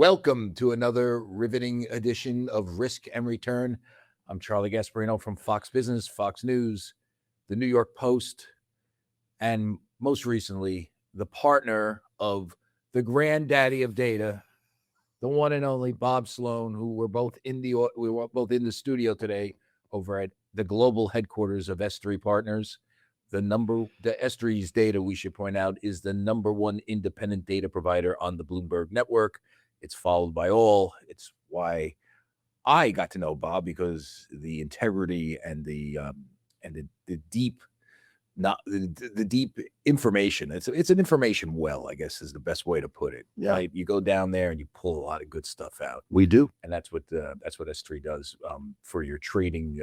Welcome to another riveting edition of Risk and Return. I'm Charlie Gasparino from Fox Business, Fox News, the New York Post, and most recently, the partner of the granddaddy of data, the one and only Bob Sloan, who we were both in the studio today over at the global headquarters of S3 Partners. The S3's data, we should point out, is the number one independent data provider on the Bloomberg network. It's followed by all. It's why I got to know Bob, because the integrity and the deep, the deep information. It's an information well, I guess, is the best way to put it. Yeah, right? You go down there and you pull a lot of good stuff out. we do. And that's what S3 does for your trading.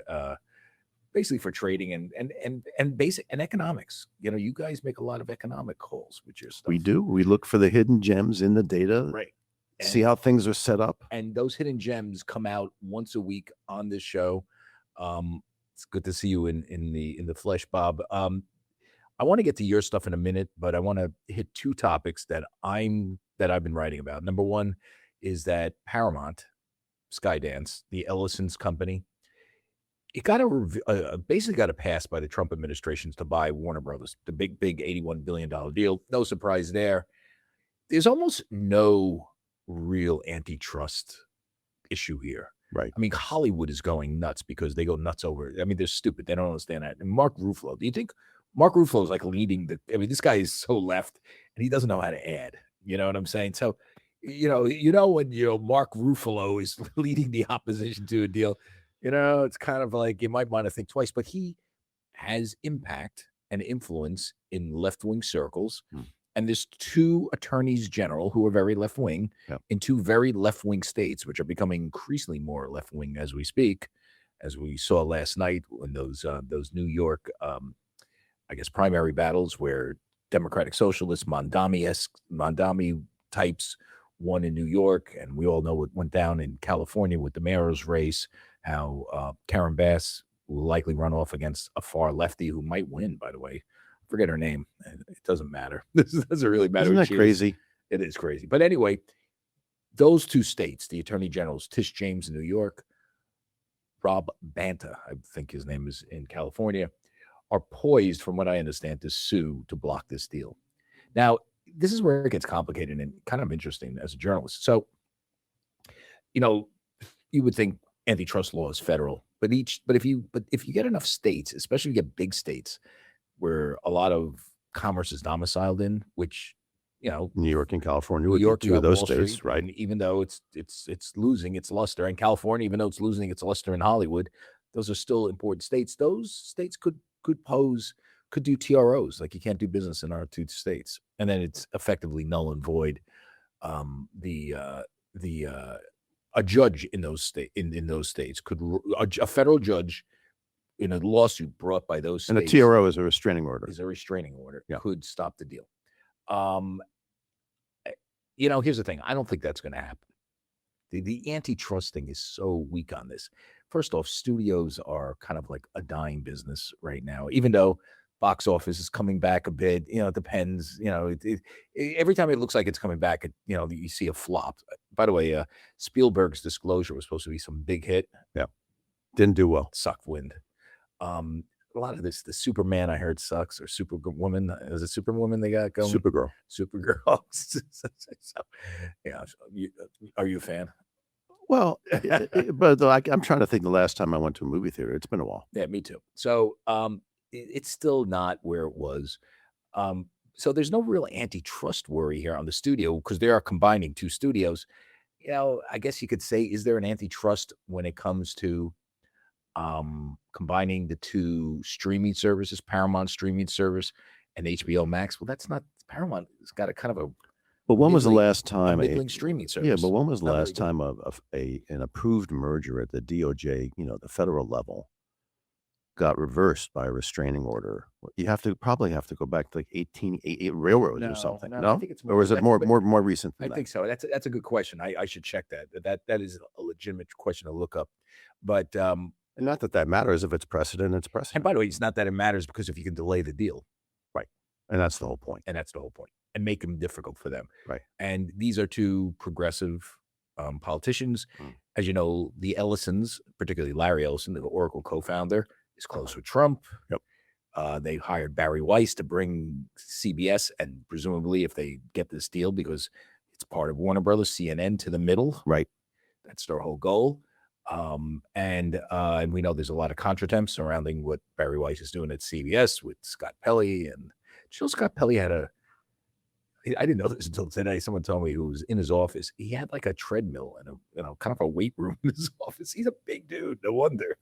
Basically for trading and basic and economics. You know, you guys make a lot of economic calls with your stuff. We do. We look for the hidden gems in the data, right? See how things are set up. And those hidden gems come out once a week on this show. It's good to see you in the flesh, Bob. I want to get to your stuff in a minute, but I want to hit two topics that I've been writing about. Number one is that Paramount-Skydance, the Ellison's company, it got basically got a pass by the Trump administration to buy Warner Brothers, the big $81 billion deal. No surprise there. There's almost no real antitrust issue here. Right. I mean, Hollywood is going nuts because they go nuts over it. I mean, they're stupid. They don't understand that. And Mark Ruffalo, do you think Mark Ruffalo is like leading this guy is so left and he doesn't know how to add. You know what I'm saying? So, when Mark Ruffalo is leading the opposition to a deal, it's kind of like you might want to think twice, but he has impact and influence in left-wing circles. And there's two attorneys general who are very left-wing in two very left-wing states, which are becoming increasingly more left-wing as we speak, as we saw last night in those New York, primary battles where Democratic Socialists, Mondami types won in New York. And we all know what went down in California with the mayor's race, how Karen Bass will likely run off against a far lefty who might win, by the way. Forget her name. It doesn't matter. This doesn't really matter. Isn't that crazy? It is crazy. But anyway, those two states, the attorney generals, Tish James in New York, Rob Banta, I think his name is, in California, are poised, from what I understand, to sue to block this deal. Now, this is where it gets complicated and kind of interesting as a journalist. So, you would think antitrust law is federal, but if you get enough states, especially if you get big states where a lot of commerce is domiciled in, which New York and California, New York, two of those Wall states, Street, right? And even though it's losing its luster, and California, even though it's losing its luster in Hollywood, those are still important states. Those states could do TROs, like you can't do business in our two states, and then it's effectively null and void. A judge in those states could, a federal judge in a lawsuit brought by those states, and a TRO is a restraining order. Could stop the deal. Here's the thing. I don't think that's going to happen. The antitrust thing is so weak on this. First off, studios are kind of like a dying business right now, even though box office is coming back a bit. It depends. Every time it looks like it's coming back, you see a flop. By the way, Spielberg's Disclosure was supposed to be some big hit. Yeah, didn't do well. Sucked wind. A lot of this, the Superman I heard sucks, or Superwoman. Is it Superwoman they got going? Supergirl. So, yeah. Are you a fan? Well, but I'm trying to think the last time I went to a movie theater. It's been a while. Yeah, me too. So it's still not where it was. So there's no real antitrust worry here on the studio because they are combining two studios. I guess you could say, is there an antitrust when it comes to combining the two streaming services, Paramount streaming service and HBO Max? Well, that's not Paramount. It's got a kind of a. But when was the last time middling streaming service? Yeah, but when was the last time an approved merger at the DOJ, the federal level, got reversed by a restraining order? You probably have to go back to like 1888 railroads or something. No, I think it's more, or is it more recent than I think so. That's a good question. I should check that. That is a legitimate question to look up. But and not that matters. If it's precedent, it's precedent. And by the way, it's not that it matters, because if you can delay the deal, right, and that's the whole point. And make them difficult for them. Right. And these are two progressive politicians. Mm. As you know, the Ellisons, particularly Larry Ellison, the Oracle co-founder, is close with Trump. Yep. They hired Barry Weiss to bring CBS, and presumably, if they get this deal, because it's part of Warner Brothers, CNN to the middle. Right. That's their whole goal. And we know there's a lot of contretemps surrounding what Barry Weiss is doing at CBS with Scott Pelley. And Scott Pelley had I didn't know this until today. Someone told me who was in his office. He had like a treadmill and a kind of a weight room in his office. He's a big dude. No wonder,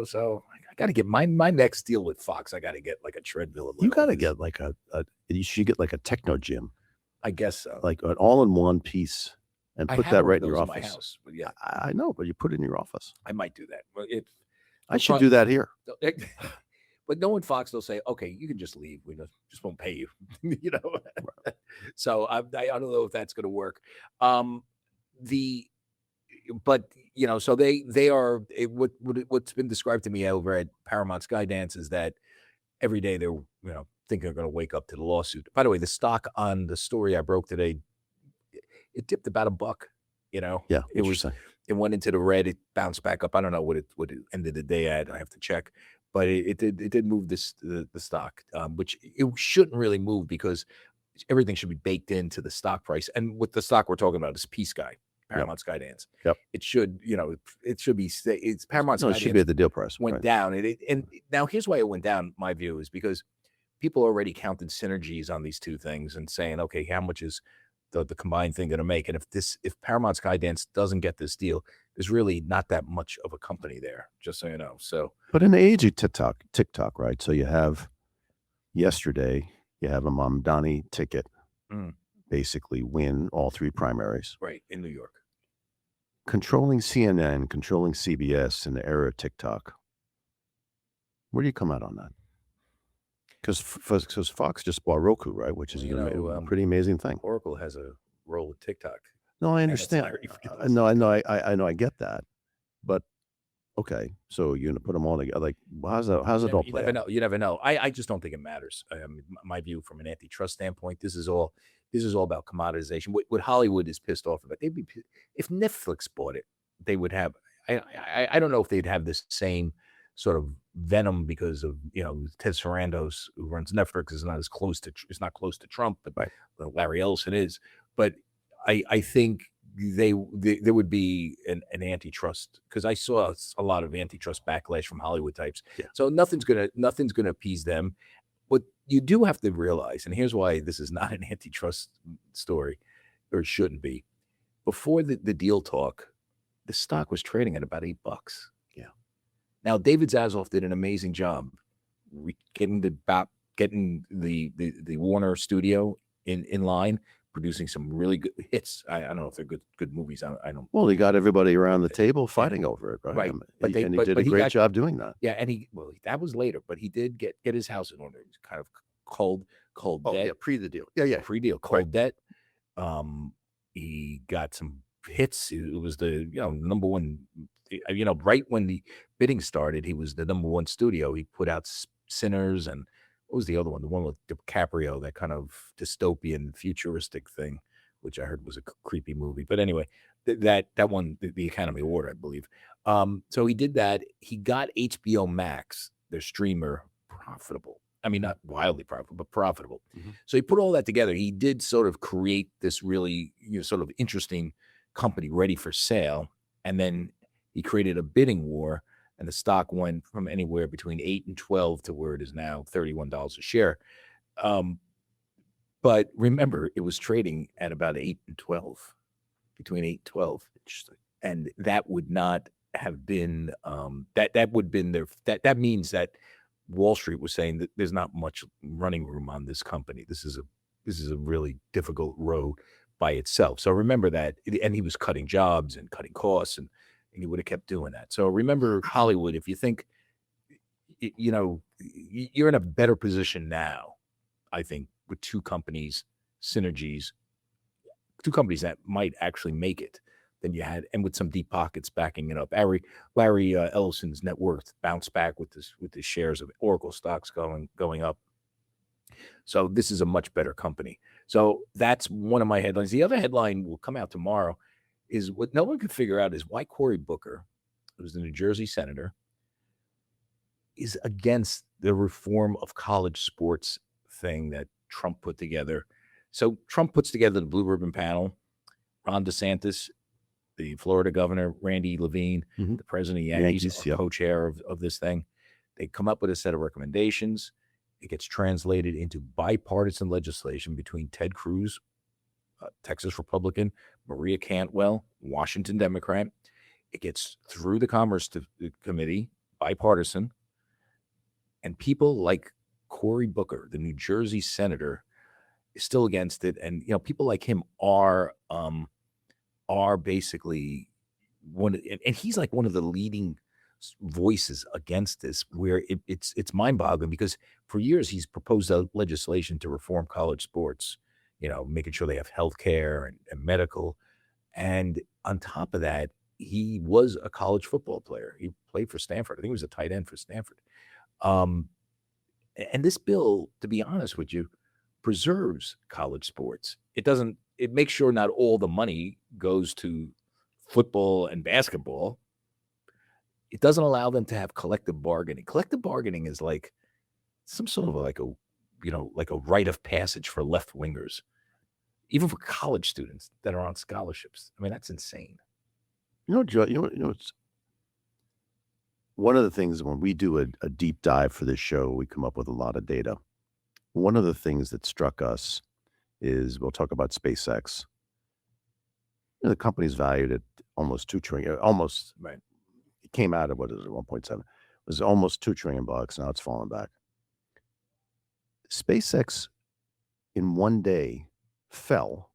So I got to get my next deal with Fox. I got to get like a treadmill. You got to get like you should get like a techno gym. I guess so. Like an all-in-one piece, and put that right in your office. In my house, but yeah, I know, but you put it in your office. I might do that. I should do that here. But knowing Fox, they'll say, "Okay, you can just leave. We just won't pay you." So I don't know if that's going to work. So they are what's been described to me over at Paramount-Skydance is that every day they're think they're going to wake up to the lawsuit. By the way, the stock on the story I broke today, it dipped about $1. Yeah, it went into the red. It bounced back up. I don't know what it ended the day at. I have to check. But it did move the stock, which it shouldn't really move because everything should be baked into the stock price. And with the stock we're talking about is P-Sky, Paramount-Skydance. Yep. It should, it should be. It's Paramount-Skydance. No, it should be at the deal price. Went down, and now here's why it went down. My view is because people already counted synergies on these two things and saying, okay, how much is the combined thing going to make? And if Paramount-Skydance doesn't get this deal, there's really not that much of a company there, just so you know. So, but in the age of TikTok, right? So you have yesterday, you have a Mamdani ticket, basically win all 3 primaries, right, in New York, controlling CNN, controlling CBS in the era of TikTok. Where do you come out on that? Because Fox just bought Roku, right? Which is a pretty amazing thing. Oracle has a role with TikTok. No, I understand. No, I know. I know. I get that. But okay, so you're gonna put them all together. Like, how's it all play out? You never know. I just don't think it matters. My view from an antitrust standpoint, this is all about commoditization. What Hollywood is pissed off about, if Netflix bought it, they would have. I don't know if they'd have this same sort of venom because of Ted Sarandos, who runs Netflix, is not close to Trump, but right. Larry Ellison is. But I think there would be an antitrust, because I saw a lot of antitrust backlash from Hollywood types. Yeah. So nothing's gonna appease them. What you do have to realize, and here's why this is not an antitrust story, or shouldn't be. Before the deal talk, the stock was trading at about $8. Yeah. Now David Zaslav did an amazing job getting the Warner studio in line, producing some really good hits. I don't know if they're good movies. I don't. Well, he got everybody around the table fighting over it, right? But he did a great job doing that. Yeah, and that was later, but he did get his house in order. It was kind of cold debt. Yeah, pre the deal. Yeah, pre-deal, cold debt. He got some hits. It was the number one. Right when the bidding started, he was the number one studio. He put out Sinners and what was the other one? The one with DiCaprio, that kind of dystopian futuristic thing, which I heard was a creepy movie. But anyway, that won the Academy Award, I believe. So he did that. He got HBO Max, their streamer, profitable. I mean, not wildly profitable, but profitable. Mm-hmm. So he put all that together. He did sort of create this really sort of interesting company ready for sale. And then he created a bidding war, and the stock went from anywhere between 8 and 12 to where it is now, $31 a share. But remember, it was trading at about 8 and 12, between 8 and 12. Interesting. And that would not have been that would have been their that means that Wall Street was saying that there's not much running room on this company. This is a really difficult road by itself. So remember that, and he was cutting jobs and cutting costs, and he would have kept doing that. So remember Hollywood, if you think, you're in a better position now, I think, with two companies, synergies, two companies that might actually make it than you had, and with some deep pockets backing it up. Larry Ellison's net worth bounced back with the shares of Oracle stocks going up. So this is a much better company. So that's one of my headlines. The other headline will come out tomorrow. is what no one could figure out is why Cory Booker, who's the New Jersey senator, is against the reform of college sports thing that Trump put together. So Trump puts together the Blue Ribbon panel. Ron DeSantis, the Florida governor, Randy Levine, the president of the Yankees, co-chair of this thing. They come up with a set of recommendations. It gets translated into bipartisan legislation between Ted Cruz, Texas Republican, Maria Cantwell, Washington Democrat. It gets through the Commerce Committee, bipartisan. And people like Cory Booker, the New Jersey senator, is still against it. And, people like him are basically and he's like one of the leading voices against this, where it's mind-boggling, because for years he's proposed legislation to reform college sports, making sure they have health care and medical. And on top of that, he was a college football player. He played for Stanford. I think he was a tight end for Stanford. And this bill, to be honest with you, preserves college sports. It makes sure not all the money goes to football and basketball. It doesn't allow them to have collective bargaining. Collective bargaining is like some sort of like a rite of passage for left wingers, even for college students that are on scholarships. I mean, that's insane. Joe, it's one of the things when we do a deep dive for this show, we come up with a lot of data. One of the things that struck us is we'll talk about SpaceX. The company's valued at almost $2 trillion. Almost, right? It came out of 1.7. It was almost $2 trillion. Now it's fallen back. SpaceX in one day fell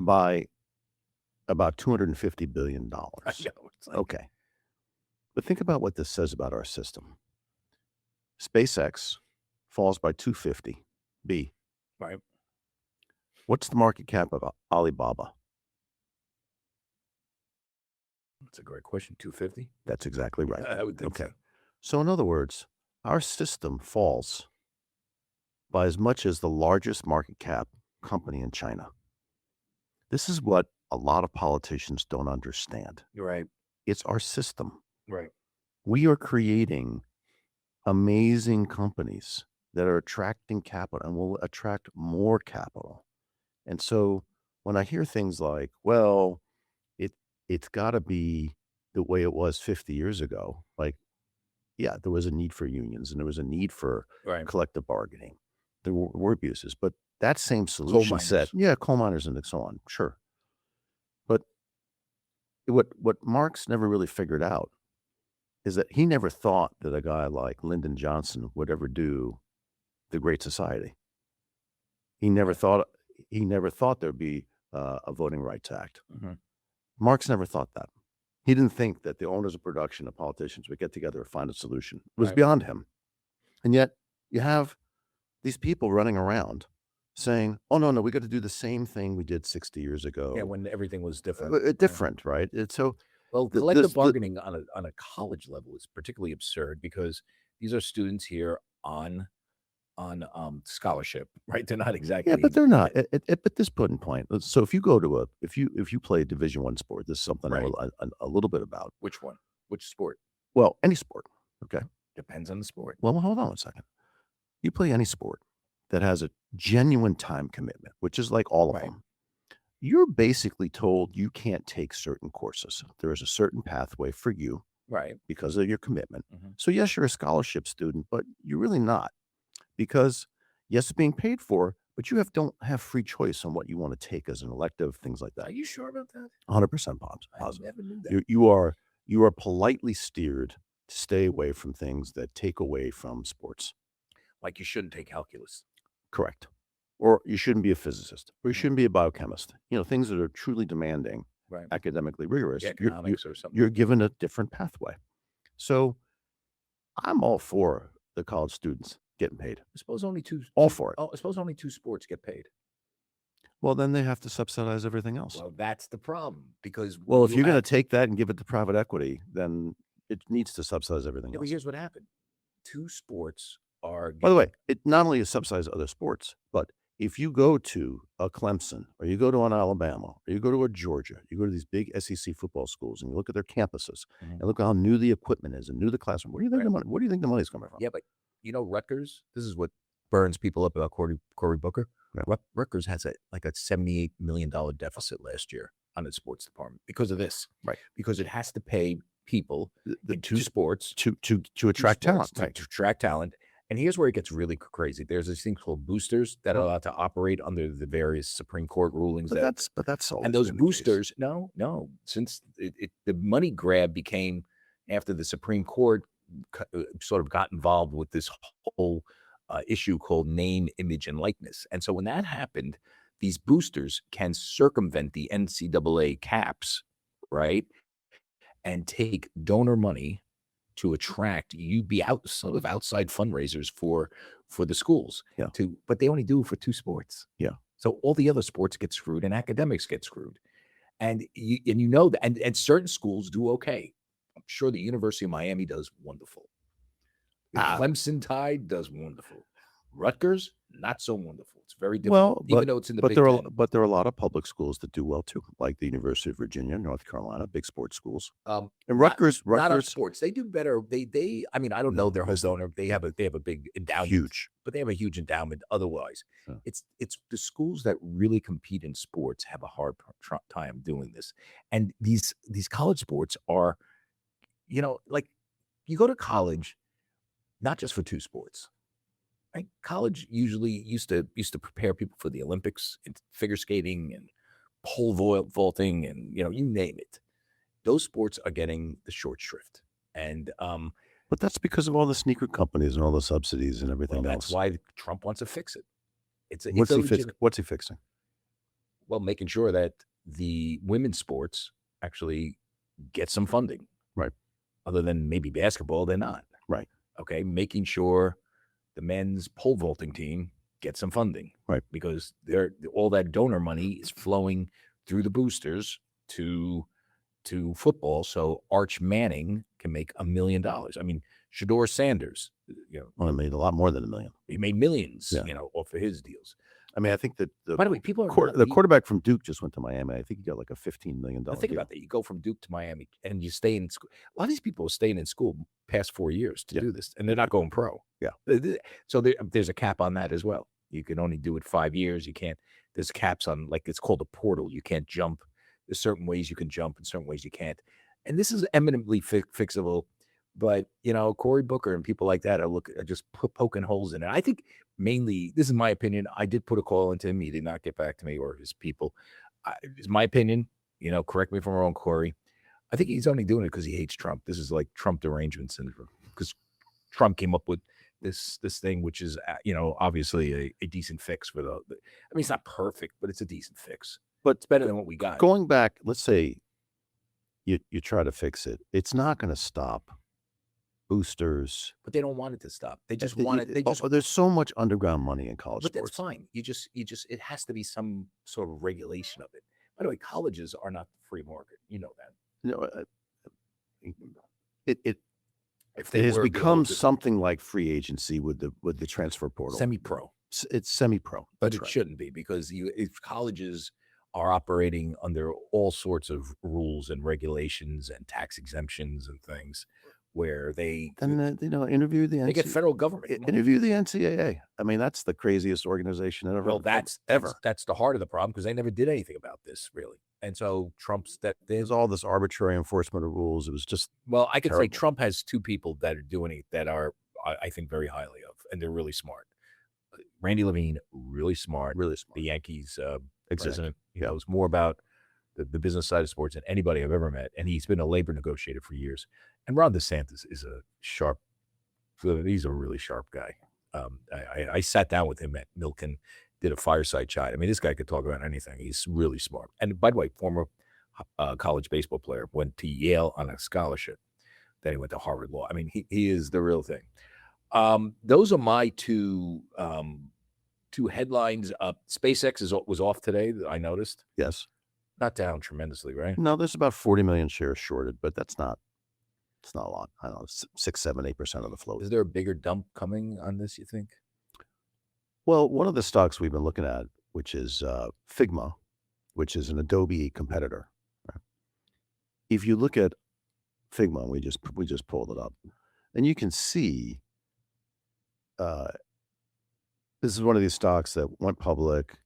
by about $250 billion. Okay. But think about what this says about our system. SpaceX falls by 250 B. Right. What's the market cap of Alibaba? That's a great question. 250? That's exactly right. I would think so. So in other words, our system falls by as much as the largest market cap company in China. This is what a lot of politicians don't understand. You're right. It's our system. Right. We are creating amazing companies that are attracting capital and will attract more capital. And so when I hear things like, well, it's got to be the way it was 50 years ago, like, yeah, there was a need for unions and there was a need for collective bargaining. There were abuses, but that same solution set, coal miners and so on, sure. But what Marx never really figured out is that he never thought that a guy like Lyndon Johnson would ever do the Great Society. He never thought there'd be a Voting Rights Act. Mm-hmm. Marx never thought that. He didn't think that the owners of production, the politicians, would get together and find a solution. It was beyond him. And yet you have these people running around saying, oh, no, we got to do the same thing we did 60 years ago. Yeah, when everything was different. Different, right? It's so... Well, collective bargaining on a college level is particularly absurd, because these are students here on scholarship, right? They're not exactly. Yeah, but they're not at this point. So if you go to if you play a Division I sport, this is something I know a little bit about. Which one? Which sport? Well, any sport. Okay. Depends on the sport. Well, hold on a second. You play any sport that has a genuine time commitment, which is like all of them. You're basically told you can't take certain courses. There is a certain pathway for you, right, because of your commitment. Mm-hmm. So yes, you're a scholarship student, but you're really not, because yes, it's being paid for, but you don't have free choice on what you want to take as an elective, things like that. Are you sure about that? 100% positive. I never knew that. You are politely steered to stay away from things that take away from sports. Like you shouldn't take calculus. Correct. Or you shouldn't be a physicist, or you shouldn't be a biochemist. Things that are truly demanding, academically rigorous. Economics or something. You're given a different pathway. So I'm all for the college students getting paid. I suppose only two. All for it. Oh, I suppose only two sports get paid. Well, then they have to subsidize everything else. Well, that's the problem, because if you're going to take that and give it to private equity, then it needs to subsidize everything else. But here's what happened: two sports are. By the way, it not only subsidizes other sports, but if you go to a Clemson or you go to an Alabama or you go to a Georgia, you go to these big SEC football schools and you look at their campuses and look at how new the equipment is and new the classroom. Where do you think Right. the money? Where do you think the money's coming from? Yeah, but Rutgers. This is what burns people up about Cory Booker. Yeah. Rutgers has a $78 million deficit last year on its sports department because of this. Right. Because it has to pay people The into sports to attract talent. to attract talent. And here's where it gets really crazy. There's this thing called boosters that are allowed to operate under the various Supreme Court rulings. But that's all. And those boosters, no, since the money grab became after the Supreme Court sort of got involved with this whole issue called name, image, and likeness. And so when that happened, these boosters can circumvent the NCAA caps, right? And take donor money to attract sort of outside fundraisers for the schools. Yeah. But they only do it for 2 sports. Yeah. So all the other sports get screwed and academics get screwed. And you know that and certain schools do okay. I'm sure the University of Miami does wonderful. The Clemson Tide does wonderful. Rutgers, not so wonderful. It's very difficult, even though it's in the Big Ten. But there are a lot of public schools that do well too, like the University of Virginia, North Carolina, big sports schools. And Rutgers, not on sports. They do better. They I mean, I don't know their host owner. They have a big endowment. Huge. But they have a huge endowment otherwise. Yeah. It's the schools that really compete in sports have a hard time doing this. And these college sports are, like you go to college not just for 2 sports. Right? College usually used to prepare people for the Olympics and figure skating and pole vaulting and you name it. Those sports are getting the short shrift. And but that's because of all the sneaker companies and all the subsidies and everything else. That's why Trump wants to fix it. What's he fixing? Well, making sure that the women's sports actually get some funding. Right. Other than maybe basketball, they're not. Right. Okay. Making sure the men's pole vaulting team gets some funding. Right. Because all that donor money is flowing through the boosters to football. So Arch Manning can make $1 million. I mean, Shedeur Sanders, Well, he made a lot more than $1 million. He made millions, Yeah. Off of his deals. I mean, I think that By the way, people are the quarterback from Duke just went to Miami. I think he got like a $15 million Now think deal. about that. You go from Duke to Miami and you stay in school. A lot of these people are staying in school past 4 years to do this, and they're not going pro. Yeah. So there's a cap on that as well. You can only do it 5 years. You can't. There's caps on, like, it's called a portal. You can't jump. There's certain ways you can jump and certain ways you can't. And this is eminently fixable. But Cory Booker and people like that are just poking holes in it. I think mainly, this is my opinion. I did put a call into him. He did not get back to me or his people. It's my opinion. Correct me if I'm wrong, Cory. I think he's only doing it because he hates Trump. This is like Trump derangement syndrome, because Trump came up with this thing, which is obviously a decent fix for I mean, it's not perfect, but it's a decent fix. But it's better than what we got. Going back, let's say you try to fix it. It's not going to stop boosters. But they don't want it to stop. They just want it. There's so much underground money in college But sports. that's fine. It has to be some sort of regulation of it. By the way, colleges are not the free market. You know that. It has become something like free agency with the transfer portal. Semi-pro. It's semi-pro. But it shouldn't be, because if colleges are operating under all sorts of rules and regulations and tax exemptions and things, where they interview the they get federal government interview the NCAA. I mean, that's the craziest organization ever. Well, that's the heart of the problem, because they never did anything about this, really. And so there's all this arbitrary enforcement of rules. It was just I could say Trump has 2 people that are doing it that are, I think, very highly of, and they're really smart. Randy Levine, really smart. The Yankees president. He knows more about the business side of sports than anybody I've ever met, and he's been a labor negotiator for years. And Ron DeSantis is he's a really sharp guy. I sat down with him at Milken, did a fireside chat. I mean, this guy could talk about anything. He's really smart. And by the way, former college baseball player, went to Yale on a scholarship. Then he went to Harvard Law. I mean, he is the real thing. Those are my two headlines. SpaceX was off today, I noticed. Yes. Not down tremendously, right? No, there's about 40 million shares shorted, but it's not a lot. I don't know, 6, 7, 8% of the float. Is there a bigger dump coming on this, you think? Well, one of the stocks we've been looking at, which is Figma, which is an Adobe competitor. Right? If you look at Figma, we just pulled it up, and you can see uh, this is one of these stocks that went public,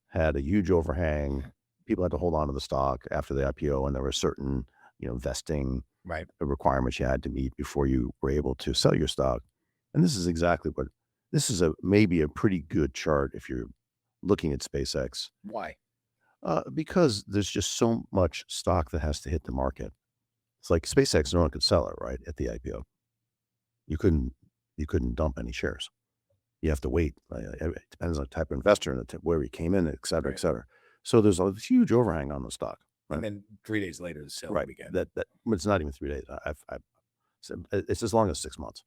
had a huge overhang. People had to hold on to the stock after the IPO, and there were certain, vesting Right. requirements you had to meet before you were able to sell your stock. And this is exactly what this is maybe a pretty good chart if you're looking at SpaceX, Why? because there's just so much stock that has to hit the market. It's like SpaceX, no one could sell it right at the IPO. You couldn't dump any shares. You have to wait. It depends on the type of investor and where he came in, et cetera, et Right. cetera. So there's a huge overhang on the stock. Right. And then 3 days later, the sale Right. began. That it's not even 3 days. I've said it's as long as 6 months.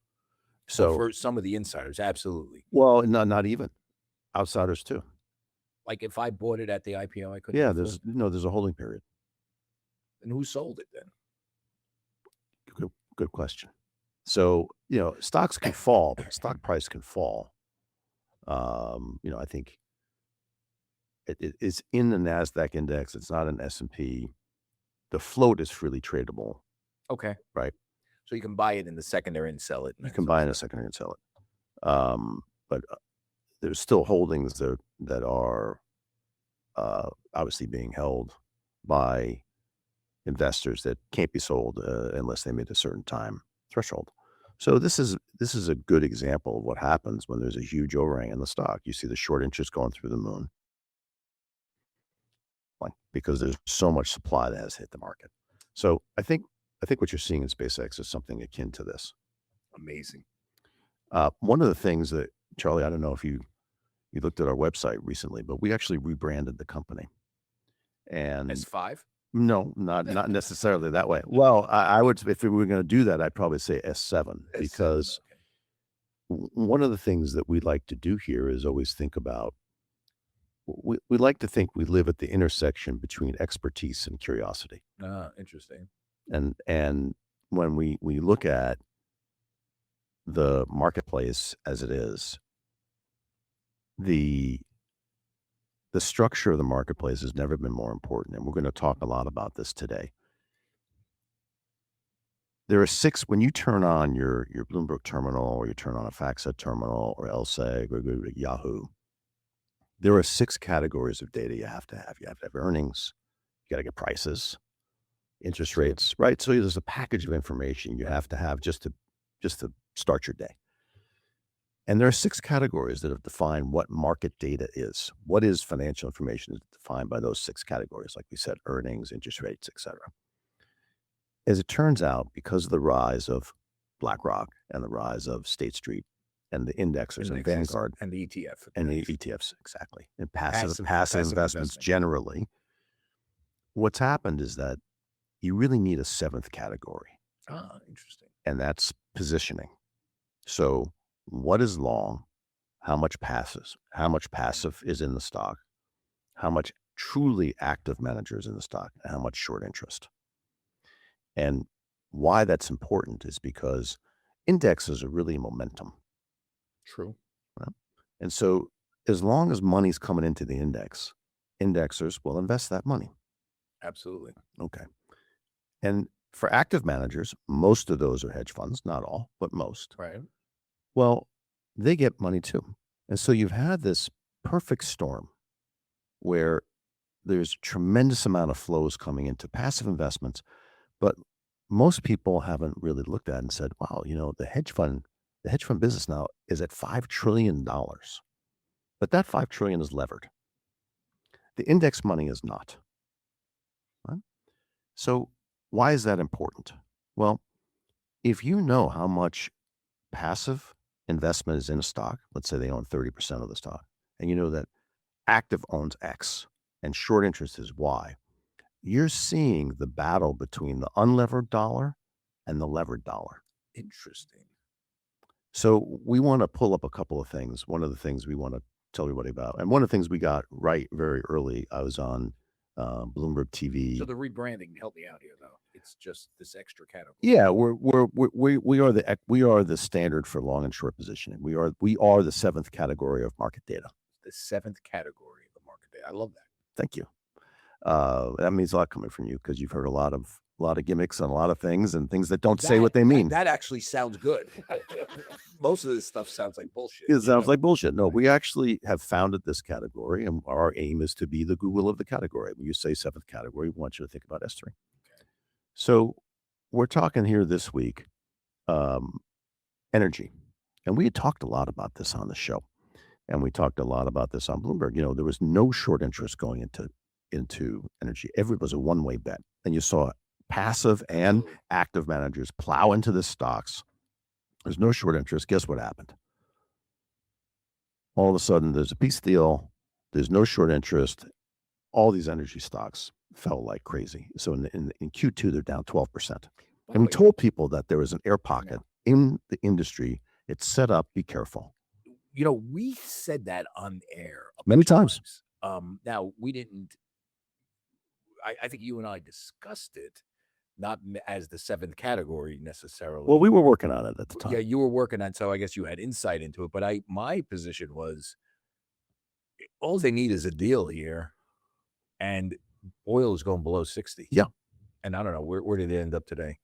So So, for some of the insiders, absolutely. well, not even outsiders too. Like if I bought it at the IPO, I couldn't. Yeah, get it? there's a holding period. And who sold it then? Good question. So, stocks can fall, but stock price can fall. I think it's in the NASDAQ index. It's not an S&P. The float is freely tradable, Okay. right? So you can buy it in the secondary and sell it. You can buy in a secondary and sell it. But there's still holdings that are obviously being held by investors that can't be sold unless they meet a certain time threshold. So this is a good example of what happens when there's a huge overhang in the stock. You see the short interest going through the moon, because there's so much supply that has hit the market. So I think what you're seeing in SpaceX is something akin to this. Amazing. One of the things that, Charlie, I don't know if you looked at our website recently, but we actually rebranded the company. And S5? no, not necessarily that way. Well, I would, if we were going to do that, I'd probably say S7, because one of the things that we like to do here is always think about, we like to think we live at the intersection between expertise and curiosity. Interesting. And when we look at the marketplace as it is, the structure of the marketplace has never been more important, and we're going to talk a lot about this today. There are 6 when you turn on your Bloomberg terminal, or you turn on a FactSet terminal, or LSEG, or Yahoo. There are 6 categories of data you have to have. You have to have earnings. You got to get prices, interest rates, right? So there's a package of information you have to have just to start your day. And there are 6 categories that have defined what market data is. What is financial information is defined by those 6 categories, like we said, earnings, interest rates, et cetera. As it turns out, because of the rise of BlackRock and the rise of State Street and the indexers and Vanguard and the ETF. and the ETFs, exactly, and passive Passive investments generally, what's happened is that you really need a 7th category. Interesting. And that's positioning. So what is long? How much passive is in the stock? How much truly active managers in the stock? And how much short interest? And why that's important is because indexes are really momentum. True. Right? And so as long as money's coming into the index, indexers will invest that money. Absolutely. Okay. And for active managers, most of those are hedge funds, not all, but most. Right. Well, they get money too. And so you've had this perfect storm where there's a tremendous amount of flows coming into passive investments, but most people haven't really looked at it and said, wow, the hedge fund business now is at $5 trillion. But that $5 trillion is levered. The index money is not. Right? So why is that important? Well, if you know how much passive investment is in a stock, let's say they own 30% of the stock, and you know that active owns X and short interest is Y, you're seeing the battle between the unlevered dollar and the levered dollar. Interesting. So we want to pull up a couple of things. One of the things we want to tell everybody about, and one of the things we got right very early, I was on Bloomberg TV. So the rebranding, help me out here though. It's just this extra category. Yeah, we are the standard for long and short positioning. We are the seventh category of market data. The seventh category of the market data. I love that. Thank you. That means a lot coming from you because you've heard a lot of gimmicks on a lot of things and things that don't say what they mean. That actually sounds good. Most of this stuff sounds like bullshit. It sounds like bullshit. No, we actually have founded this category, and our aim is to be the Google of the category. When you say seventh category, we want you to think about S3. Okay. So we're talking here this week, energy. And we had talked a lot about this on the show. And we talked a lot about this on Bloomberg. There was no short interest going into energy. It was a one-way bet. And you saw passive and active managers plow into the stocks. There's no short interest. Guess what happened? All of a sudden, there's a peace deal. There's no short interest. All these energy stocks fell like crazy. So in Q2, they're down 12%. And we told people that there was an air pocket in the industry. It's set up. Be careful. We said that on air many times. Now, we didn't. I think you and I discussed it, not as the seventh category necessarily. Well, we were working on it at the time. Yeah, you were working on, so I guess you had insight into it. But my position was, all they need is a deal here, and oil is going below 60. Yeah, and I don't know where did it end up today.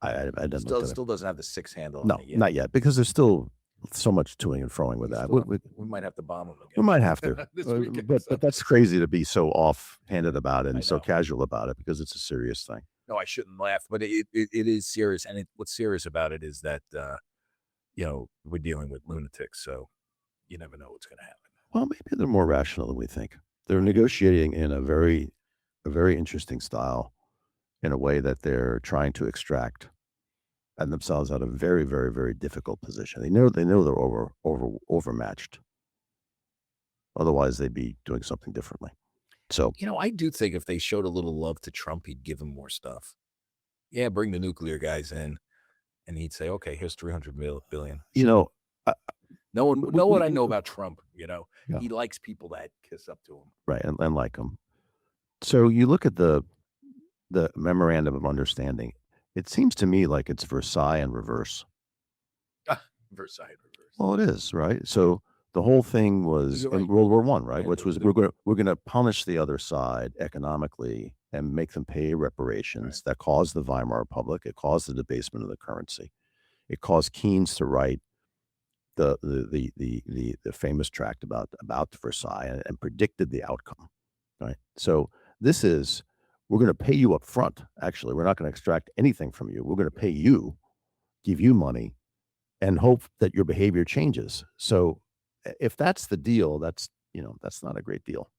I still doesn't have the 6 handle. No, on it yet. Not yet, because there's still so much toing and froing with that. We might have to bomb them again. We might have to. But that's crazy to be so offhanded about it and so casual about it, because it's a serious thing. No, I shouldn't laugh, but it is serious. And what's serious about it is that, we're dealing with lunatics. So you never know what's going to happen. Well, maybe they're more rational than we think. They're negotiating in a very interesting style, in a way that they're trying to extract and themselves out of a very, very, very difficult position. They know they're overmatched. Otherwise, they'd be doing something differently. So, I do think if they showed a little love to Trump, he'd give him more stuff. Yeah, bring the nuclear guys in, and he'd say, "Okay, here's $300 billion." Know what I know about Trump. Yeah. He likes people that kiss up to him, right, and like him. So you look at the memorandum of understanding. It seems to me like it's Versailles in reverse. Versailles in reverse. Well, it is, right? So the whole thing was in World War I, right? Which was we're going to punish the other side economically and make them pay reparations. That caused the Weimar Republic. It caused the debasement of the currency. It caused Keynes to write the famous tract about Versailles and predicted the outcome, right? So this is, we're going to pay you up front. Actually, we're not going to extract anything from you. We're going to pay you, give you money, and hope that your behavior changes. So if that's the deal, that's not a great deal,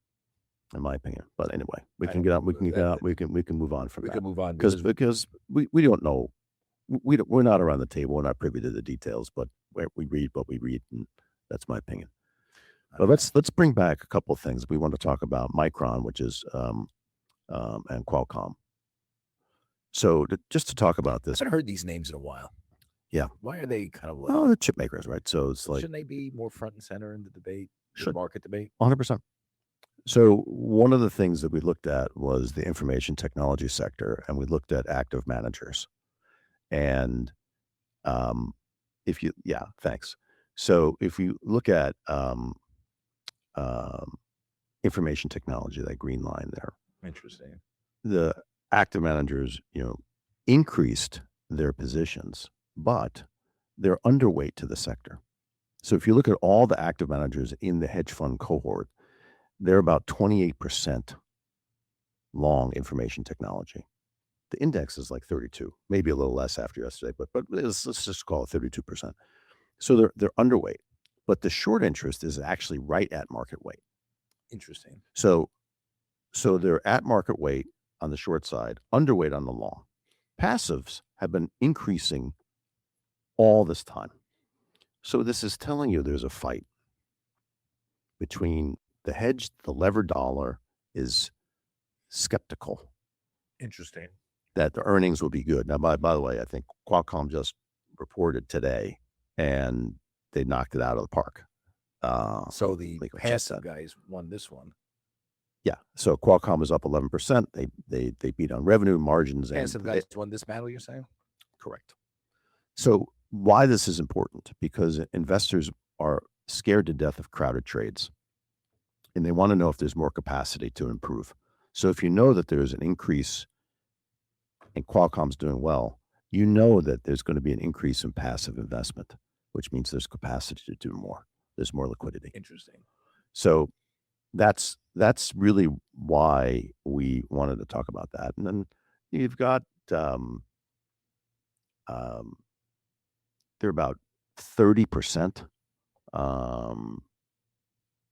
in my opinion. But anyway, we can move on from that. We can move on because we don't know. We're not around the table. We're not privy to the details, but we read what we read, and that's my opinion. But let's bring back a couple of things. We want to talk about Micron, which is and Qualcomm. So just to talk about this, I haven't heard these names in a while. Yeah, why are they kind of like? Oh, the chip makers, right? So it's like, shouldn't they be more front and center in the debate, the market debate? 100%. So one of the things that we looked at was the information technology sector, and we looked at active managers. And thanks. So if you look at information technology, that green line there, interesting. The active managers, increased their positions, but they're underweight to the sector. So if you look at all the active managers in the hedge fund cohort, they're about 28% long information technology. The index is like 32, maybe a little less after yesterday, but let's just call it 32%. So they're underweight, but the short interest is actually right at market weight. Interesting. So they're at market weight on the short side, underweight on the long. Passives have been increasing all this time. So this is telling you there's a fight between the levered dollar is skeptical. Interesting. That the earnings will be good. Now, by the way, I think Qualcomm just reported today, and they knocked it out of the park. So the passive guys won this one. Yeah. So Qualcomm is up 11%. They beat on revenue, margins, and Passive guys won this battle, you're saying? correct. So why this is important? Because investors are scared to death of crowded trades, and they want to know if there's more capacity to improve. So if you know that there's an increase and Qualcomm's doing well, you know that there's going to be an increase in passive investment, which means there's capacity to do more. There's more liquidity. Interesting. So that's really why we wanted to talk about that. And then you've got they're about 30%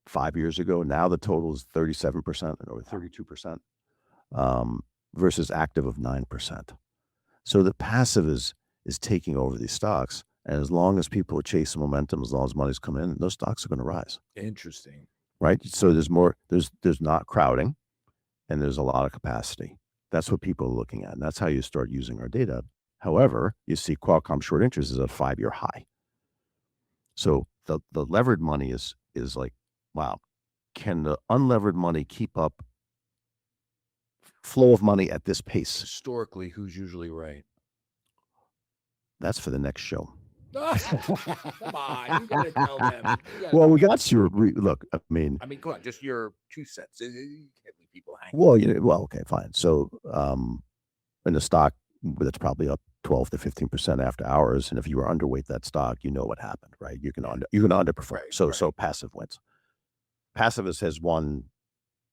5 years ago. Now the total is 37% or 32% versus active of 9%. So the passive is taking over these stocks. And as long as people are chasing momentum, as long as money's coming in, those stocks are going to rise. Interesting. Right? So there's more, there's not crowding, and there's a lot of capacity. That's what people are looking at. And that's how you start using our data. However, you see Qualcomm short interest is at a 5-year high. So the levered money is like, wow, can the unlevered money keep up flow of money at this pace? Historically, who's usually right? That's for the next show. Come on, you gotta tell them. Well, we got your look. I mean, come on, just your 2 cents. You can't leave people hanging. Well, okay, fine. So, in the stock that's probably up 12 to 15% after hours, and if you were underweight that stock, you know what happened, right? You can underperform. Right, So passive wins. Passive has won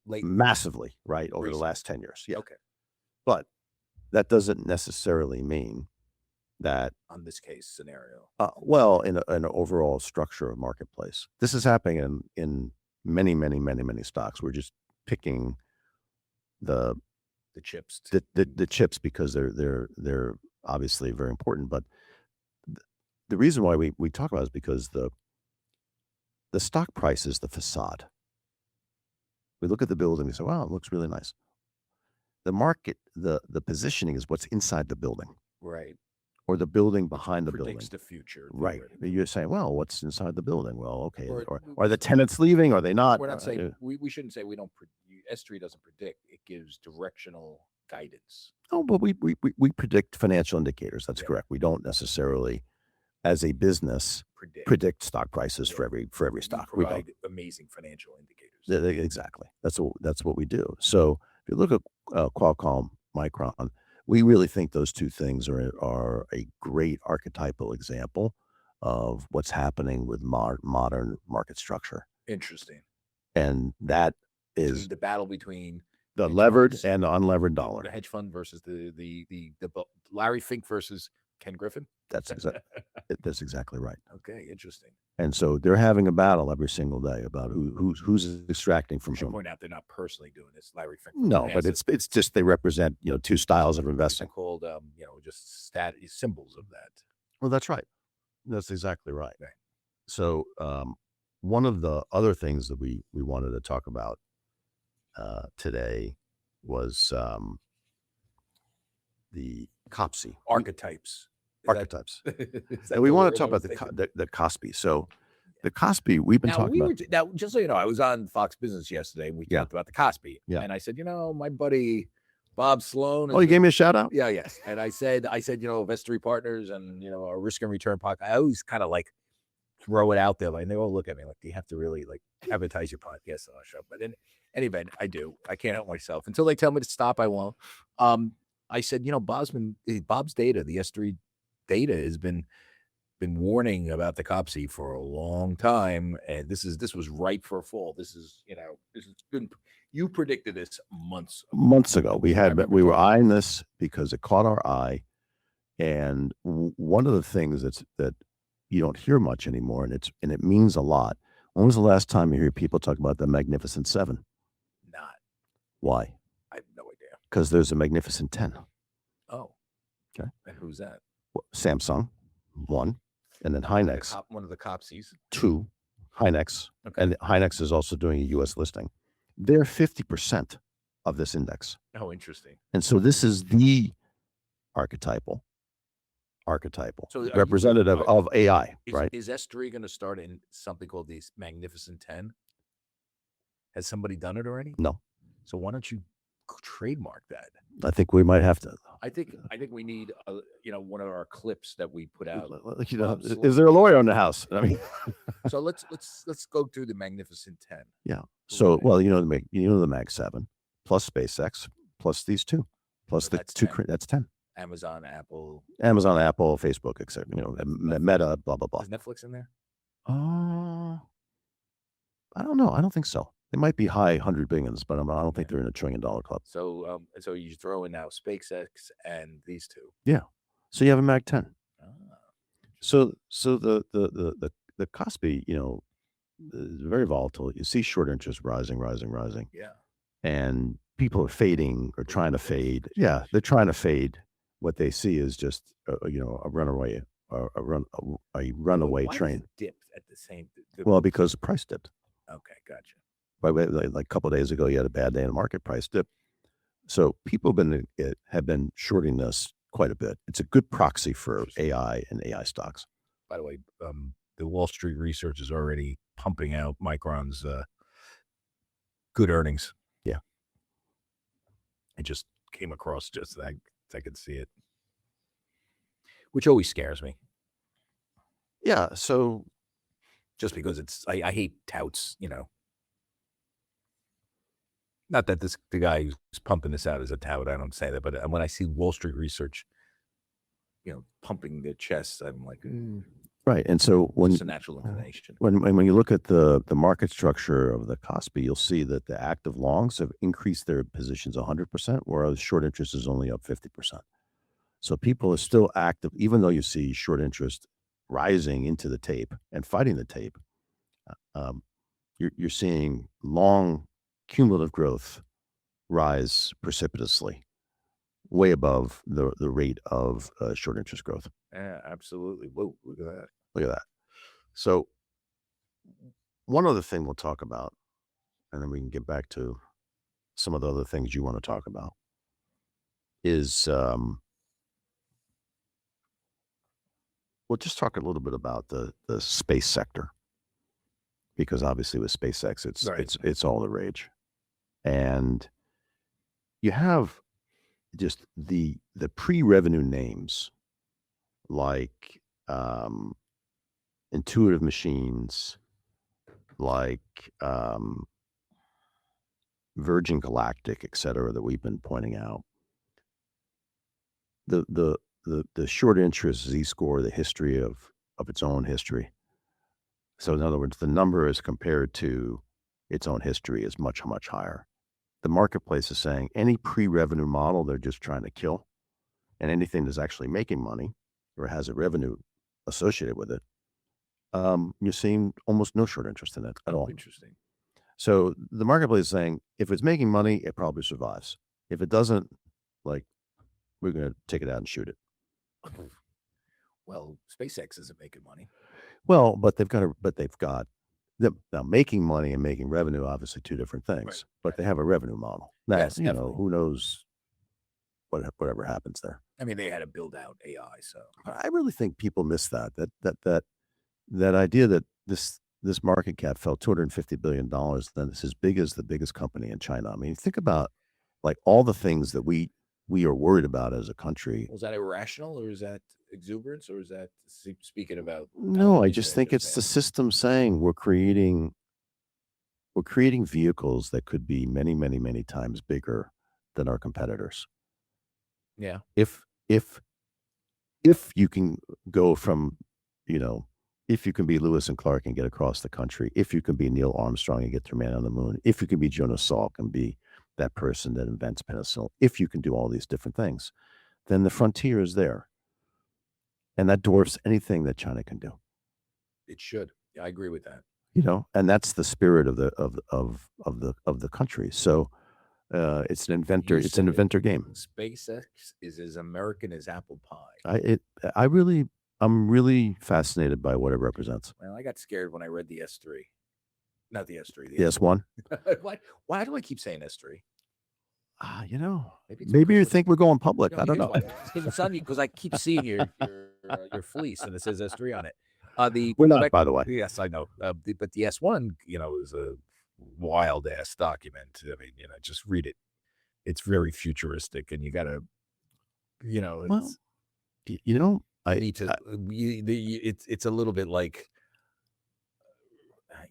massively, right, over the last 10 years. Yeah. Okay. But that doesn't necessarily mean that on this case scenario. Well, in an overall structure of marketplace, this is happening in many stocks. We're just picking the chips, the chips because they're obviously very important. But the reason why we talk about it is because the stock price is the facade. We look at the building, we say, wow, it looks really nice. The market, the positioning is what's inside the building. Right. Or the building behind the building. Predicts the future. Right. You're saying, well, what's inside the building? Well, okay. Or are the tenants leaving? Are they not? We're not saying, we shouldn't say we don't, S3 doesn't predict. It gives directional guidance. Oh, but we predict financial indicators. That's correct. We don't necessarily, as a business, predict stock prices for every stock. We provide amazing financial indicators. Exactly. That's what we do. So if you look at Qualcomm, Micron, we really think those two things are a great archetypal example of what's happening with modern market structure. Interesting. And that is the battle between the levered and the unlevered dollar. The hedge fund versus the Larry Fink versus Ken Griffin. That's exactly right. Okay, interesting. And so they're having a battle every single day about who's extracting from whom. Point out they're not personally doing this, Larry Fink. No, but it's just they represent two styles of investing. It's called just symbols of that. Well, that's right. That's exactly right. So one of the other things that we wanted to talk about today was the COPSI. Archetypes. And we want to talk about the COSPI. So the COSPI, we've been talking about. Now, just so you know, I was on Fox Business yesterday, and we talked about the COSPI. Yeah. And I said, my buddy Bob Sloan. Oh, you gave me a shout out? Yeah, yes. And I said, S3 Partners and, our Risk and Return podcast. I always kind of like throw it out there. And they all look at me like, do you have to really advertise your podcast on our show? But in any event, I do. I can't help myself. Until they tell me to stop, I won't. I said, Bob's data, the S3 data has been warning about the COPSI for a long time, and this was ripe for a fall. This has been, you predicted this months ago. We were eyeing this because it caught our eye, and one of the things that you don't hear much anymore, and it means a lot. When was the last time you hear people talk about the Magnificent Seven? Not. Why? I have no idea. Because there's a Magnificent 10. Oh. Okay. And who's that? Samsung, 1, and then Hynix. One of the COPSIs. 2, Hynix. Okay. And Hynix is also doing a U.S. listing. They're 50% of this index. Oh, interesting. And so this is the archetypal representative of AI, right? Is S3 going to start in something called the Magnificent 10? Has somebody done it already? No. So why don't you trademark that? I think we might have to. I think we need one of our clips that we put out. You Bob know, Sloan. is there a lawyer in the house? I mean, So let's go through the Magnificent 10. yeah. So, well, you know the Mag 7 plus SpaceX plus these two plus So the that's two. 10. That's 10. Amazon, Apple, Facebook, etc. Meta, blah blah blah. is Netflix in there? I don't know. I don't think so. They might be high 100 billions, but I don't think they're in $1 trillion club. So so you throw in now SpaceX and these two. Yeah. So you have a Mag 10. Ah, So the Kospi, is very volatile. You see short interest rising. yeah. And people are fading or trying to fade. Yeah, they're trying to fade. What they see is just a runaway, a runaway Why train. does it dip at the same? Well, because the price dipped. Okay, gotcha. Like a couple of days ago, you had a bad day in the market, price dip. So people have been shorting this quite a bit. It's a good proxy for AI and AI stocks. By the way, the Wall Street research is already pumping out Micron's good earnings. Yeah. I just came across just that. I could see it, which always scares me. Yeah. So just because I hate touts, Not that the guy who's pumping this out is a tout. I don't say that, but when I see Wall Street research, pumping their chests, I'm like, right. And so it's a natural inclination. When you look at the market structure of the Kospi, you'll see that the active longs have increased their positions 100%, whereas short interest is only up 50%. So people are still active, even though you see short interest rising into the tape and fighting the tape. You're seeing long cumulative growth rise precipitously, way above the rate of short interest growth. Yeah, absolutely. Whoa, look at that. Look at that. So one other thing we'll talk about, and then we can get back to some of the other things you want to talk about, is we'll just talk a little bit about the space sector, because obviously with SpaceX, it's all the rage. And you have just the pre-revenue names like Intuitive Machines, like Virgin Galactic, et cetera, that we've been pointing out. The short interest Z-score, the history of its own history. So in other words, the number as compared to its own history is much, much higher. The marketplace is saying any pre-revenue model they're just trying to kill, and anything that's actually making money or has a revenue associated with it, you're seeing almost no short interest in it at all. Interesting. So the marketplace is saying if it's making money, it probably survives. If it doesn't, like, we're going to take it out and shoot it. Well, SpaceX isn't making money. Well, but now making money and making revenue, obviously two different things, Right, but they have a revenue model. Now, Yes, definitely. who knows whatever happens there. I mean, they had to build out AI, so I really think people miss that idea that this market cap fell $250 billion, then it's as big as the biggest company in China. I mean, think about like all the things that we are worried about as a country. Was that irrational, or is that exuberance, or is that speaking about? No, I just think it's the system saying we're creating vehicles that could be many, many, many times bigger than our competitors. Yeah. If you can go from, if you can be Lewis and Clark and get across the country, if you can be Neil Armstrong and get to man on the moon, if you can be Jonas Salk and be that person that invents penicillin, if you can do all these different things, then the frontier is there. And that dwarfs anything that China can do. It should. Yeah, I agree with that. And that's the spirit of the country. So it's an inventor. It's an inventor game. SpaceX is as American as apple pie. I'm really fascinated by what it represents. Well, I got scared when I read the S3. Not the S3. The S1. Why do I keep saying S3? Maybe you think we're going public. I don't know. It's on you because I keep seeing your fleece and it says S3 on it. We're not, by the way. Yes, I know. But the S1, is wild ass document. I mean, just read it. It's very futuristic, and you got to, Well, it's you know, you need to. It's a little bit like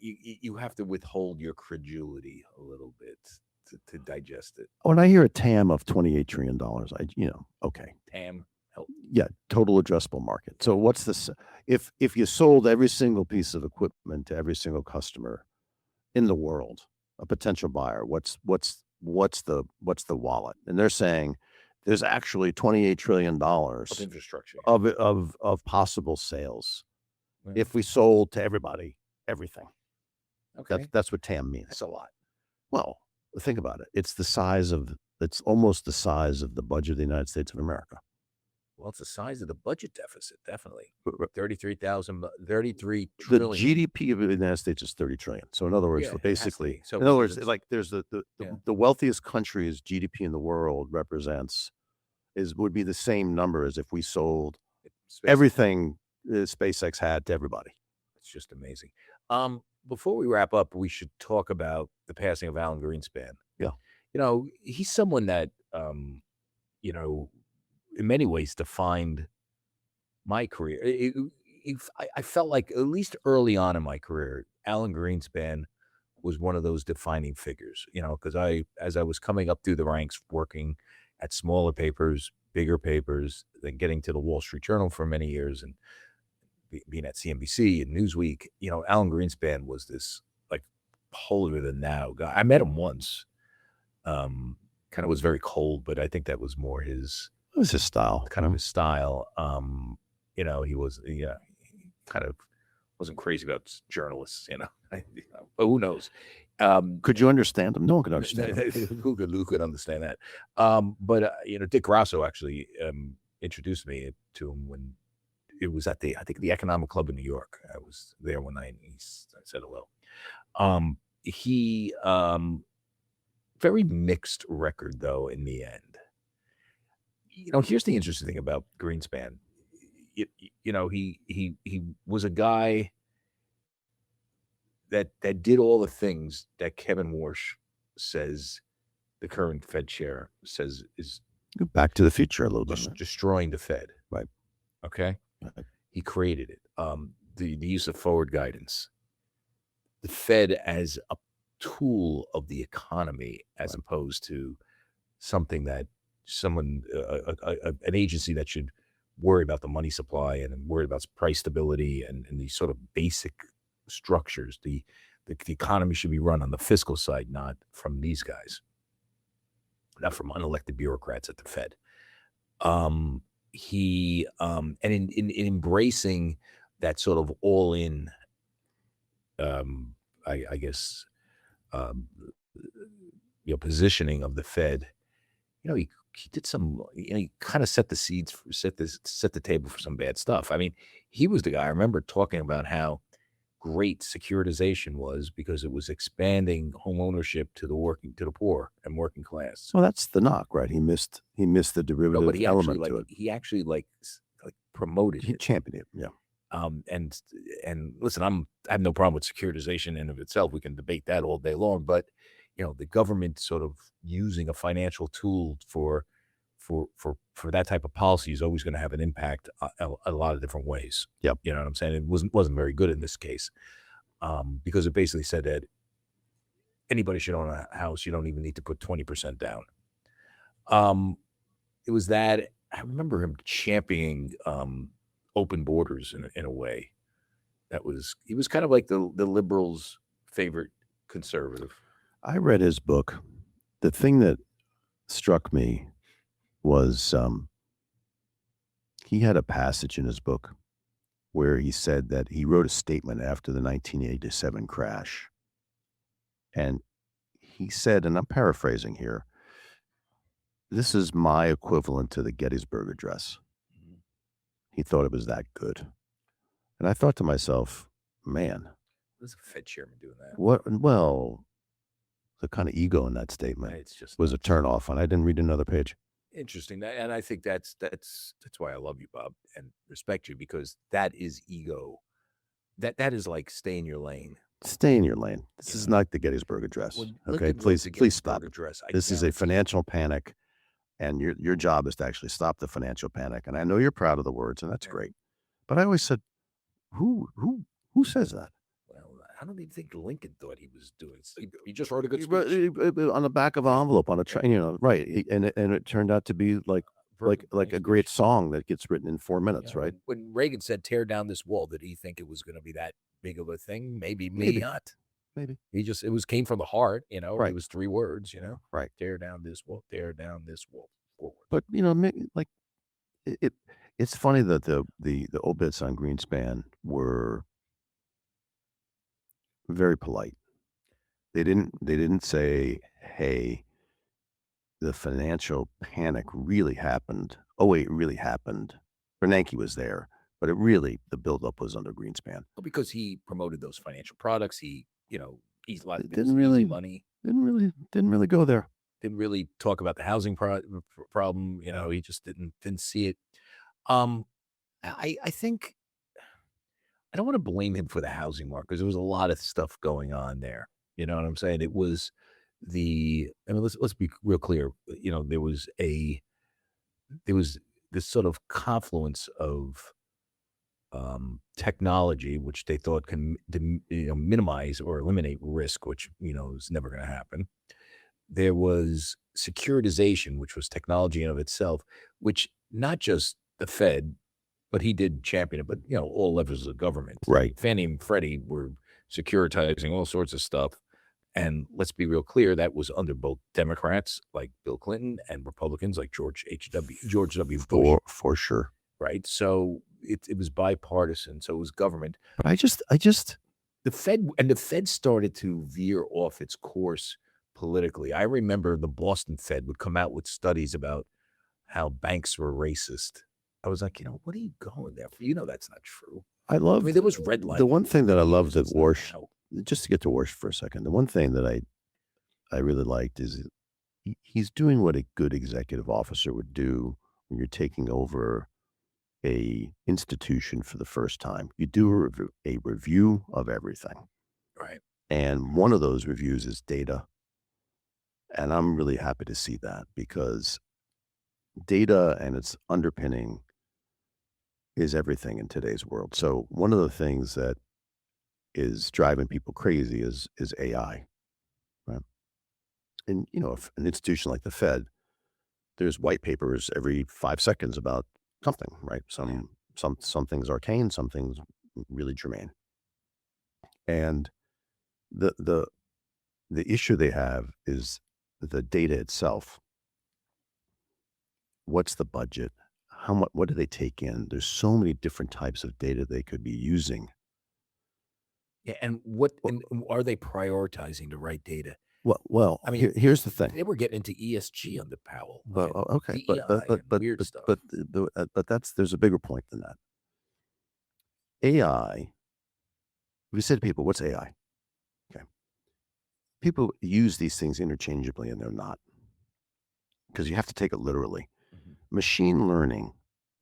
you have to withhold your credulity a little bit to digest it. when I hear a TAM of $28 trillion, okay. TAM, help. Yeah, total addressable market. So what's this? If you sold every single piece of equipment to every single customer in the world, a potential buyer, what's the wallet? And they're saying there's actually $28 trillion Of infrastructure. of possible sales Yeah. if we sold to everybody everything. Okay. That's what TAM means. That's a lot. Well, think about it. It's almost the size of the budget of the United States of America. Well, it's the size of the budget deficit, definitely. R- 33 The trillion. GDP of the United States is 30 trillion. So in other words, Yeah, it has to basically, be. So in other because words, it's- like there's the Yeah. wealthiest country's GDP in the world would be the same number as if we sold SpaceX. everything SpaceX had to everybody. It's just amazing. Before we wrap up, we should talk about the passing of Alan Greenspan. Yeah. He's someone that, in many ways defined my career. I felt like, at least early on in my career, Alan Greenspan was one of those defining figures, because as I was coming up through the ranks, working at smaller papers, bigger papers, then getting to the Wall Street Journal for many years, and being at CNBC and Newsweek, Alan Greenspan was this like holier than thou guy. I met him once. Kind of was very cold, but I think that was more his. It was his style. Kind of his style. He was, he kind of wasn't crazy about journalists, but who knows? Could you understand him? No one could understand him. Who could understand that? But Dick Grasso actually introduced me to him when it was at the Economic Club in New York. I was there one night, and I said hello. He very mixed record though in the end. Here's the interesting thing about Greenspan. He was a guy that did all the things that Kevin Warsh says, the current Fed chair, says is Back to the Future a little bit. destroying the Fed. Right. Okay. Right. He created it. The use of forward guidance, the Fed as a tool of the economy, as opposed to something that someone, an agency that should worry about the money supply and worry about price stability and these sort of basic structures. The economy should be run on the fiscal side, not from these guys, not from unelected bureaucrats at the Fed. He and in embracing that sort of all-in, I guess, positioning of the Fed. He did some. He kind of set the seeds, set the table for some bad stuff. I mean, he was the guy. I remember talking about how great securitization was because it was expanding home ownership to the poor and working class. Well, that's the knock, right? He missed the derivative but he element actually, to it. He actually promoted He it. championed it. Yeah. And listen, I have no problem with securitization in and of itself. We can debate that all day long, but the government sort of using a financial tool for that type of policy is always going to have an impact a lot of different ways. Yep. You know what I'm saying? It wasn't very good in this case, because it basically said that anybody should own a house. You don't even need to put 20% down. It was that I remember him championing open borders in a way. He was kind of like the liberals' favorite conservative. I read his book. The thing that struck me was he had a passage in his book where he said that he wrote a statement after the 1987 crash. And he said, and I'm paraphrasing here, this is my equivalent to the Gettysburg Address. He thought it was that good. And I thought to myself, man. There's a Fed chairman doing that. Well, the kind of ego in that statement was a turnoff, and I didn't read another page. Interesting. And I think that's why I love you, Bob, and respect you, because that is ego. That is like stay in your lane. Stay in your lane. This You is know, not the Gettysburg Address. when Okay, Lincoln wrote please, the please stop. Gettysburg Address, I This is a guarantee financial panic, and your job is to actually stop the financial panic. And I know you're proud of the words, and that's Yeah. great. But I always said, who says that? Well, I don't even think Lincoln thought he was doing. He just wrote a good He speech. wrote on the back of an envelope on a train, right? And it turned out to be like Perfect a great speech. song that gets written in 4 minutes, right? When Reagan said "tear down this wall," did he think it was going to be that big of a thing? Maybe Maybe. not. Maybe. It came from the heart. Right. It was 3 words. Right. Tear down this wall. Tear down this wall. Forward. But like it's funny that the obits on Greenspan were very polite. They didn't say, "Hey, the financial panic really happened. Oh wait, it really happened. Bernanke was there, but the buildup was under Greenspan." Well, because he promoted those financial products. He, he's like Didn't really money. didn't really go there. Didn't really talk about the housing problem. He just didn't see it. I think I don't want to blame him for the housing market because there was a lot of stuff going on there. You know what I'm saying? It was let's be real clear. There was this sort of confluence of technology, which they thought can minimize or eliminate risk, which is never going to happen. There was securitization, which was technology in of itself, which not just the Fed, but he did champion it, but all levels of government. Right. Fannie and Freddie were securitizing all sorts of stuff. And let's be real clear, that was under both Democrats like Bill Clinton and Republicans like George W. Bush. For sure. Right. So it was bipartisan. So it was government. But I just the Fed started to veer off its course politically. I remember the Boston Fed would come out with studies about how banks were racist. I was like, what are you going there for? That's not true. I mean, there was red line. The one thing that I love that Warsh, just to get to Warsh for a second, the one thing that I really liked is he's doing what a good executive officer would do when you're taking over a institution for the first time. You do a review of everything. Right. And one of those reviews is data. And I'm really happy to see that because data and its underpinning is everything in today's world. So one of the things that is driving people crazy is AI, right? And if an institution like the Fed, there's white papers every 5 seconds about something, right? Some things arcane, some things really germane. And the issue they have is the data itself. What's the budget? What do they take in? There's so many different types of data they could be using. Yeah, and are they prioritizing the right data? Well, I mean, here's the thing. They were getting into ESG under Powell. But okay, but weird stuff. But there's a bigger point than that. AI. We said to people, "What's AI?" Okay, people use these things interchangeably, and they're not, because you have to take it literally. Mm-hmm. Machine learning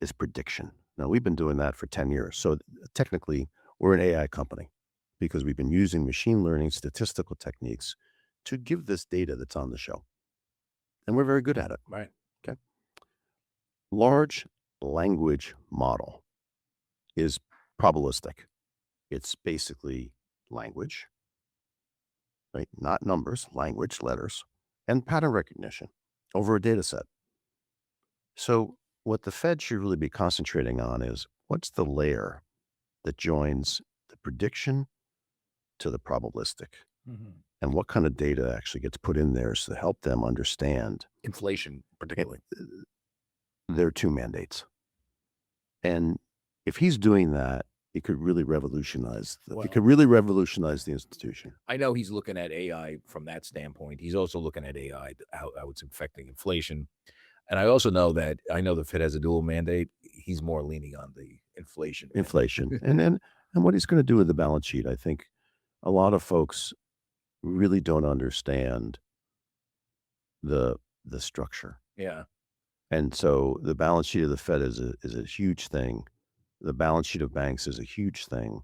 is prediction. Now, we've been doing that for 10 years. So technically, we're an AI company because we've been using machine learning statistical techniques to give this data that's on the show. And we're very good at it. Right. Okay. Large language model is probabilistic. It's basically language, right? Not numbers, language, letters, and pattern recognition over a data set. So what the Fed should really be concentrating on is what's the layer that joins the prediction to the probabilistic, and what kind of data actually gets put in there to help them understand inflation, particularly. There are 2 mandates, and if he's doing that, it could really revolutionize. It could really revolutionize the institution. I know he's looking at AI from that standpoint. He's also looking at AI, how it's affecting inflation. And I also know the Fed has a dual mandate. He's more leaning on the inflation. and what he's going to do with the balance sheet. I think a lot of folks really don't understand the structure. Yeah. And so the balance sheet of the Fed is a huge thing. The balance sheet of banks is a huge thing.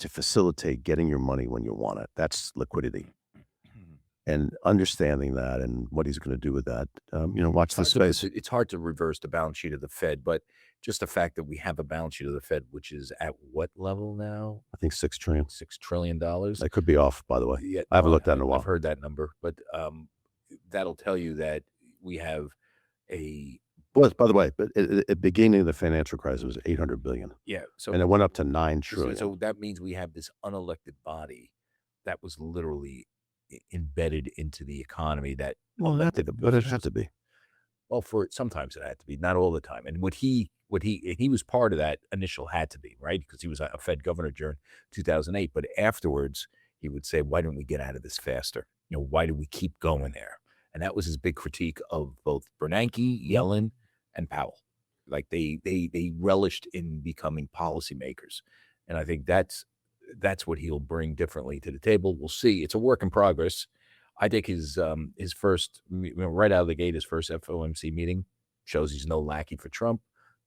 to facilitate getting your money when you want it. That's liquidity. And understanding that and what he's going to do with that, watch this space. It's hard to reverse the balance sheet of the Fed, but just the fact that we have a balance sheet of the Fed, which is at what level now? I think $6 trillion. $6 trillion. I could be off, by the way. Yeah, I haven't looked at it in a while. I've heard that number, but that'll tell you that we have a. Well, by the way, but at the beginning of the financial crisis, it was $800 billion. Yeah, so and it went up to $9 trillion. So that means we have this unelected body that was literally embedded into the economy. But it had to be. Well, sometimes it had to be, not all the time. And he was part of that initial had to be, right? Because he was a Fed governor during 2008. But afterwards, he would say, why don't we get out of this faster? Why do we keep going there? And that was his big critique of both Bernanke, Yellen, and Powell. Like they relished in becoming policymakers. And I think that's what he'll bring differently to the table. We'll see. It's a work in progress. I think his first, right out of the gate, his first FOMC meeting shows he's no lackey for Trump.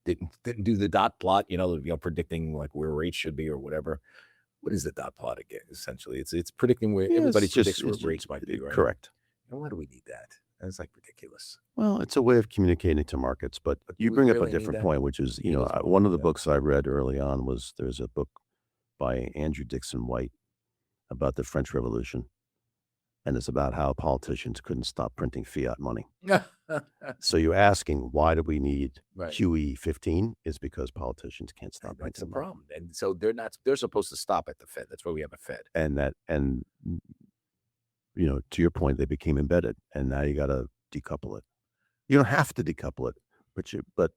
Didn't do the dot plot, predicting like where rates should be or whatever. What is the dot plot again? Essentially, it's predicting where everybody predicts where rates might be, right? Correct. And why do we need that? That's like ridiculous. Well, it's a way of communicating to markets, but you bring up a different point, which is, one of the books I read early on there's a book by Andrew Dixon White about the French Revolution. And it's about how politicians couldn't stop printing fiat money. So you're asking, why do we need QE 15? Is because politicians can't stop printing. That's the problem. And so they're supposed to stop at the Fed. That's why we have a Fed. And to your point, they became embedded, and now you got to decouple it. You don't have to decouple it, but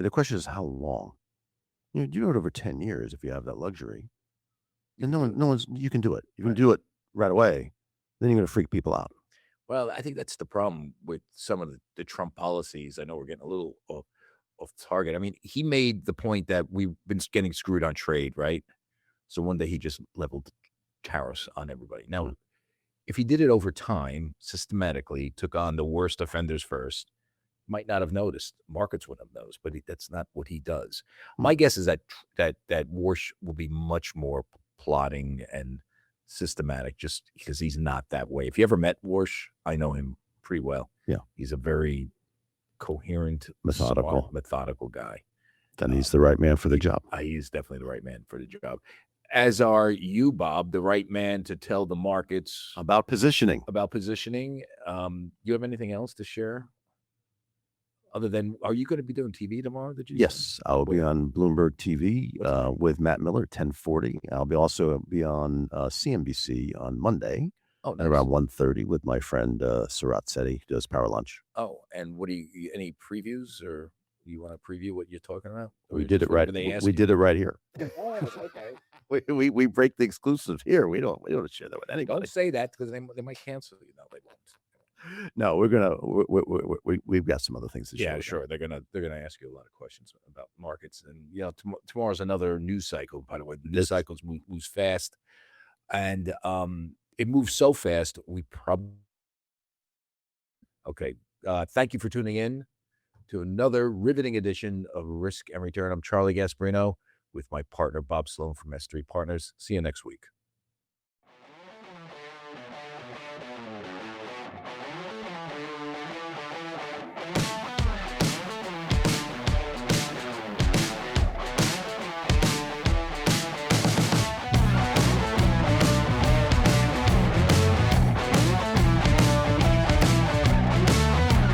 the question is how long. You do it over 10 years if you have that luxury. And you can do it. You can do it right away. Then you're going to freak people out. Well, I think that's the problem with some of the Trump policies. I know we're getting a little off target. I mean, he made the point that we've been getting screwed on trade, right? So one day he just leveled tariffs on everybody. Now, if he did it over time, systematically, took on the worst offenders first, might not have noticed. Markets wouldn't have noticed, but that's not what he does. My guess is that Warsh will be much more plotting and systematic, just because he's not that way. If you ever met Warsh, I know him pretty well. Yeah, he's a very coherent, methodical guy. Then he's the right man for the job. He's definitely the right man for the job. As are you, Bob, the right man to tell the markets about positioning. You have anything else to share? Other than, are you going to be doing TV tomorrow? Yes, I'll be on Bloomberg TV with Matt Miller, 1040. I'll also be on CNBC on Monday at around 1:30 with my friend Sarat Sethi, who does Power Lunch. Oh, and any previews, or you want to preview what you're talking about? We did it right. We did it right here. Oh, okay. We break the exclusive here. We don't share that with anybody. Don't say that because they might cancel you. No, they won't. No, we've got some other things to share. Yeah, sure. They're gonna ask you a lot of questions about markets, and tomorrow's another news cycle. By the way, the news cycles moves fast, and it moves so fast we probably. Okay, thank you for tuning in to another riveting edition of Risk and Return. I'm Charlie Gasparino with my partner Bob Sloan from S3 Partners. See you next week.